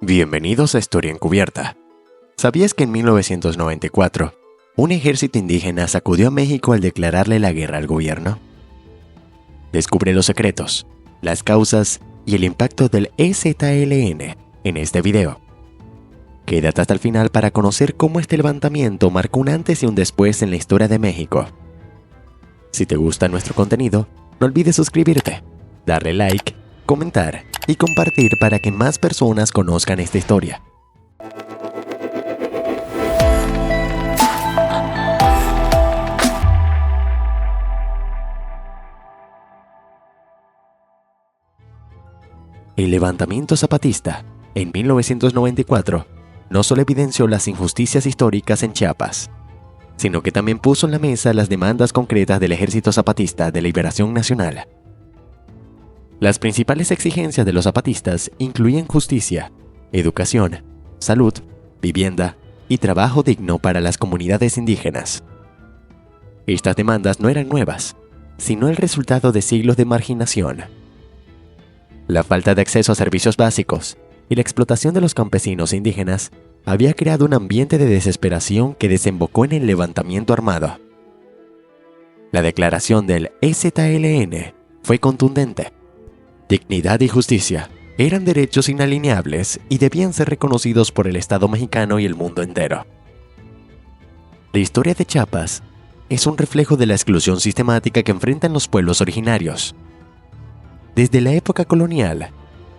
Bienvenidos a Historia Encubierta. ¿Sabías que en 1994, un ejército indígena sacudió a México al declararle la guerra al gobierno? Descubre los secretos, las causas y el impacto del EZLN en este video. Quédate hasta el final para conocer cómo este levantamiento marcó un antes y un después en la historia de México. Si te gusta nuestro contenido, no olvides suscribirte, darle like, comentar y compartir para que más personas conozcan esta historia. El levantamiento zapatista, en 1994, no solo evidenció las injusticias históricas en Chiapas, sino que también puso en la mesa las demandas concretas del Ejército Zapatista de Liberación Nacional. Las principales exigencias de los zapatistas incluían justicia, educación, salud, vivienda y trabajo digno para las comunidades indígenas. Estas demandas no eran nuevas, sino el resultado de siglos de marginación. La falta de acceso a servicios básicos y la explotación de los campesinos indígenas había creado un ambiente de desesperación que desembocó en el levantamiento armado. La declaración del EZLN fue contundente. Dignidad y justicia eran derechos inalienables y debían ser reconocidos por el Estado mexicano y el mundo entero. La historia de Chiapas es un reflejo de la exclusión sistemática que enfrentan los pueblos originarios. Desde la época colonial,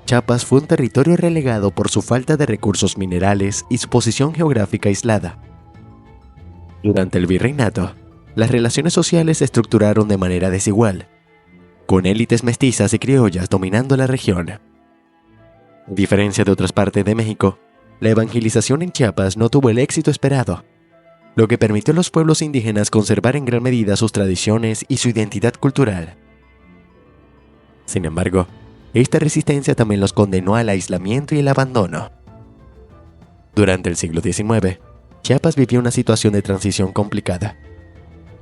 Chiapas fue un territorio relegado por su falta de recursos minerales y su posición geográfica aislada. Durante el virreinato, las relaciones sociales se estructuraron de manera desigual, con élites mestizas y criollas dominando la región. A diferencia de otras partes de México, la evangelización en Chiapas no tuvo el éxito esperado, lo que permitió a los pueblos indígenas conservar en gran medida sus tradiciones y su identidad cultural. Sin embargo, esta resistencia también los condenó al aislamiento y el abandono. Durante el siglo XIX, Chiapas vivió una situación de transición complicada.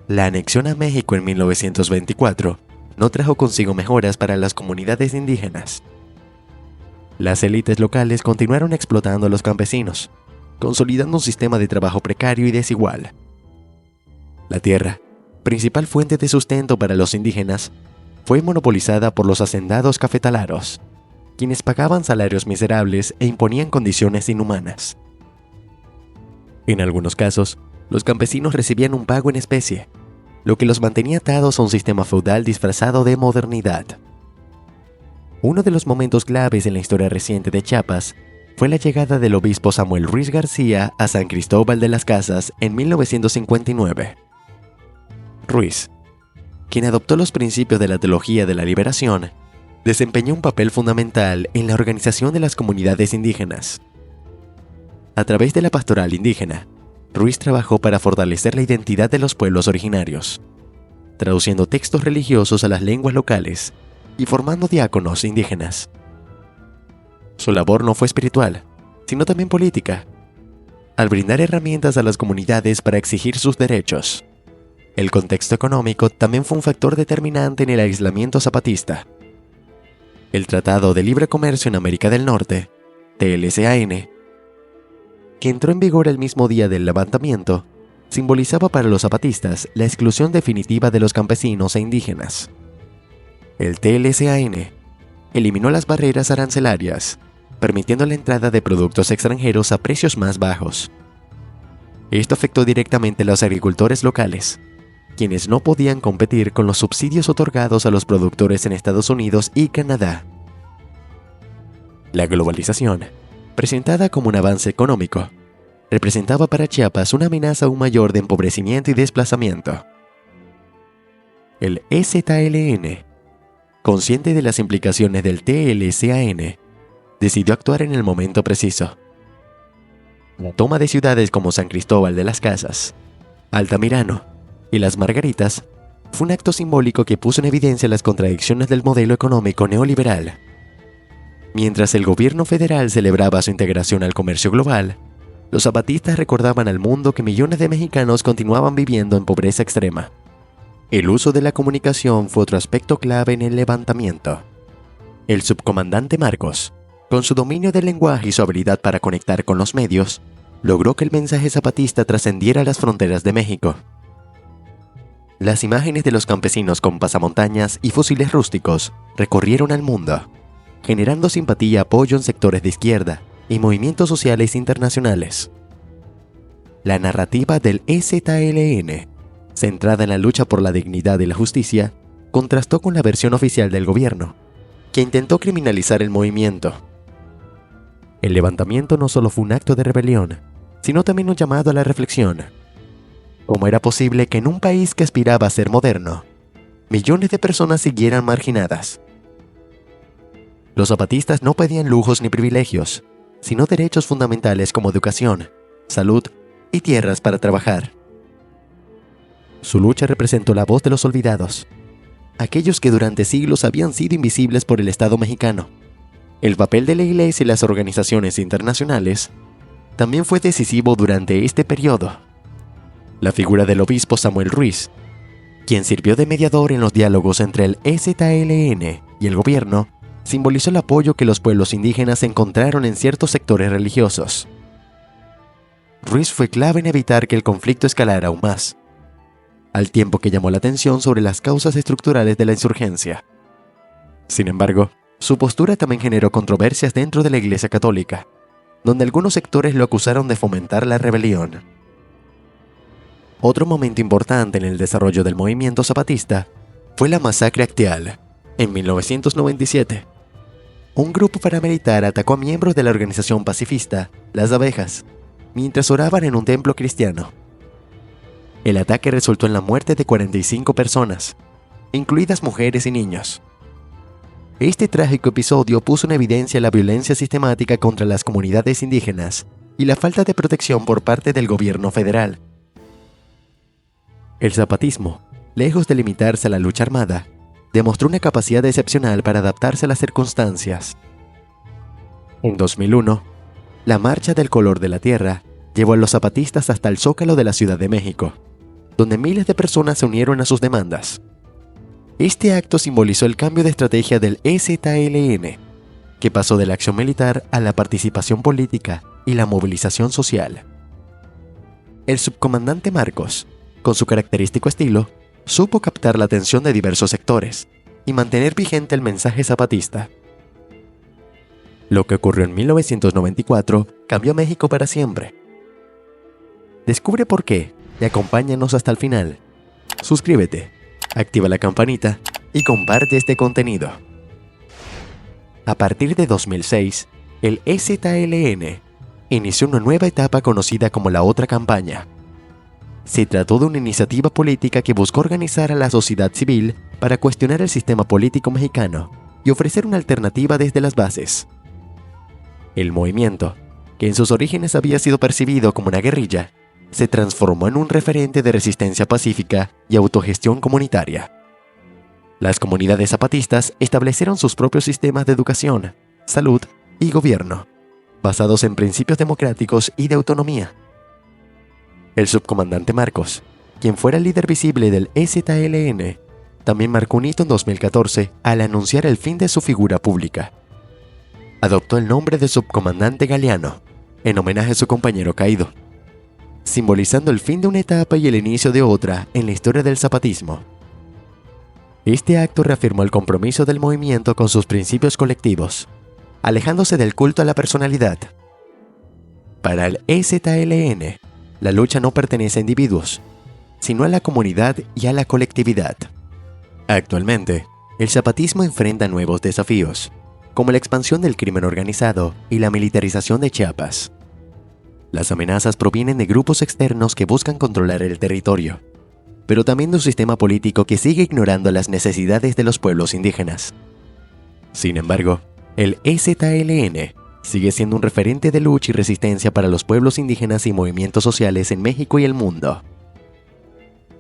La anexión a México en 1924 no trajo consigo mejoras para las comunidades indígenas. Las élites locales continuaron explotando a los campesinos, consolidando un sistema de trabajo precario y desigual. La tierra, principal fuente de sustento para los indígenas, fue monopolizada por los hacendados cafetaleros, quienes pagaban salarios miserables e imponían condiciones inhumanas. En algunos casos, los campesinos recibían un pago en especie, lo que los mantenía atados a un sistema feudal disfrazado de modernidad. Uno de los momentos claves en la historia reciente de Chiapas fue la llegada del obispo Samuel Ruiz García a San Cristóbal de las Casas en 1959. Ruiz, quien adoptó los principios de la teología de la liberación, desempeñó un papel fundamental en la organización de las comunidades indígenas. A través de la pastoral indígena, Ruiz trabajó para fortalecer la identidad de los pueblos originarios, traduciendo textos religiosos a las lenguas locales y formando diáconos indígenas. Su labor no fue espiritual, sino también política, al brindar herramientas a las comunidades para exigir sus derechos. El contexto económico también fue un factor determinante en el aislamiento zapatista. El Tratado de Libre Comercio en América del Norte, TLCAN, que entró en vigor el mismo día del levantamiento, simbolizaba para los zapatistas la exclusión definitiva de los campesinos e indígenas. El TLCAN eliminó las barreras arancelarias, permitiendo la entrada de productos extranjeros a precios más bajos. Esto afectó directamente a los agricultores locales, quienes no podían competir con los subsidios otorgados a los productores en Estados Unidos y Canadá. La globalización, presentada como un avance económico, representaba para Chiapas una amenaza aún mayor de empobrecimiento y desplazamiento. El EZLN, consciente de las implicaciones del TLCAN, decidió actuar en el momento preciso. La toma de ciudades como San Cristóbal de las Casas, Altamirano y Las Margaritas fue un acto simbólico que puso en evidencia las contradicciones del modelo económico neoliberal. Mientras el gobierno federal celebraba su integración al comercio global, los zapatistas recordaban al mundo que millones de mexicanos continuaban viviendo en pobreza extrema. El uso de la comunicación fue otro aspecto clave en el levantamiento. El subcomandante Marcos, Con su dominio del lenguaje y su habilidad para conectar con los medios, logró que el mensaje zapatista trascendiera las fronteras de México. Las imágenes de los campesinos con pasamontañas y fusiles rústicos recorrieron al mundo, generando simpatía y apoyo en sectores de izquierda y movimientos sociales internacionales. La narrativa del EZLN, centrada en la lucha por la dignidad y la justicia, contrastó con la versión oficial del gobierno, que intentó criminalizar el movimiento. El levantamiento no solo fue un acto de rebelión, sino también un llamado a la reflexión. ¿Cómo era posible que en un país que aspiraba a ser moderno, millones de personas siguieran marginadas? Los zapatistas no pedían lujos ni privilegios, sino derechos fundamentales como educación, salud y tierras para trabajar. Su lucha representó la voz de los olvidados, aquellos que durante siglos habían sido invisibles por el Estado mexicano. El papel de la Iglesia y las organizaciones internacionales también fue decisivo durante este periodo. La figura del obispo Samuel Ruiz, quien sirvió de mediador en los diálogos entre el EZLN y el gobierno, simbolizó el apoyo que los pueblos indígenas encontraron en ciertos sectores religiosos. Ruiz fue clave en evitar que el conflicto escalara aún más, al tiempo que llamó la atención sobre las causas estructurales de la insurgencia. Sin embargo, su postura también generó controversias dentro de la Iglesia Católica, donde algunos sectores lo acusaron de fomentar la rebelión. Otro momento importante en el desarrollo del movimiento zapatista fue la masacre Acteal, en 1997. Un grupo paramilitar atacó a miembros de la organización pacifista Las Abejas, mientras oraban en un templo cristiano. El ataque resultó en la muerte de 45 personas, incluidas mujeres y niños. Este trágico episodio puso en evidencia la violencia sistemática contra las comunidades indígenas y la falta de protección por parte del gobierno federal. El zapatismo, lejos de limitarse a la lucha armada, demostró una capacidad excepcional para adaptarse a las circunstancias. En 2001, la Marcha del Color de la Tierra llevó a los zapatistas hasta el Zócalo de la Ciudad de México, donde miles de personas se unieron a sus demandas. Este acto simbolizó el cambio de estrategia del EZLN, que pasó de la acción militar a la participación política y la movilización social. El subcomandante Marcos, con su característico estilo, supo captar la atención de diversos sectores y mantener vigente el mensaje zapatista. Lo que ocurrió en 1994 cambió a México para siempre. Descubre por qué y acompáñanos hasta el final. Suscríbete, activa la campanita y comparte este contenido. A partir de 2006, el EZLN inició una nueva etapa conocida como la Otra Campaña. Se trató de una iniciativa política que buscó organizar a la sociedad civil para cuestionar el sistema político mexicano y ofrecer una alternativa desde las bases. El movimiento, que en sus orígenes había sido percibido como una guerrilla, se transformó en un referente de resistencia pacífica y autogestión comunitaria. Las comunidades zapatistas establecieron sus propios sistemas de educación, salud y gobierno, basados en principios democráticos y de autonomía. El subcomandante Marcos, quien fuera el líder visible del EZLN, también marcó un hito en 2014 al anunciar el fin de su figura pública. Adoptó el nombre de subcomandante Galeano, en homenaje a su compañero caído, simbolizando el fin de una etapa y el inicio de otra en la historia del zapatismo. Este acto reafirmó el compromiso del movimiento con sus principios colectivos, alejándose del culto a la personalidad. Para el EZLN, la lucha no pertenece a individuos, sino a la comunidad y a la colectividad. Actualmente, el zapatismo enfrenta nuevos desafíos, como la expansión del crimen organizado y la militarización de Chiapas. Las amenazas provienen de grupos externos que buscan controlar el territorio, pero también de un sistema político que sigue ignorando las necesidades de los pueblos indígenas. Sin embargo, el EZLN sigue siendo un referente de lucha y resistencia para los pueblos indígenas y movimientos sociales en México y el mundo.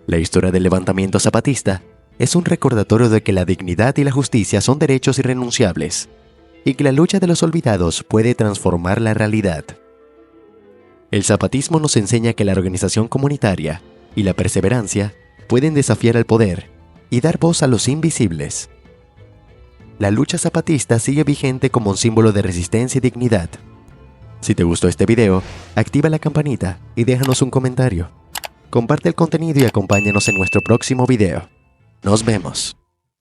La historia del levantamiento zapatista es un recordatorio de que la dignidad y la justicia son derechos irrenunciables, y que la lucha de los olvidados puede transformar la realidad. El zapatismo nos enseña que la organización comunitaria y la perseverancia pueden desafiar al poder y dar voz a los invisibles. la lucha zapatista sigue vigente como un símbolo de resistencia y dignidad. Si te gustó este video, activa la campanita y déjanos un comentario. Comparte el contenido y acompáñanos en nuestro próximo video. Nos vemos.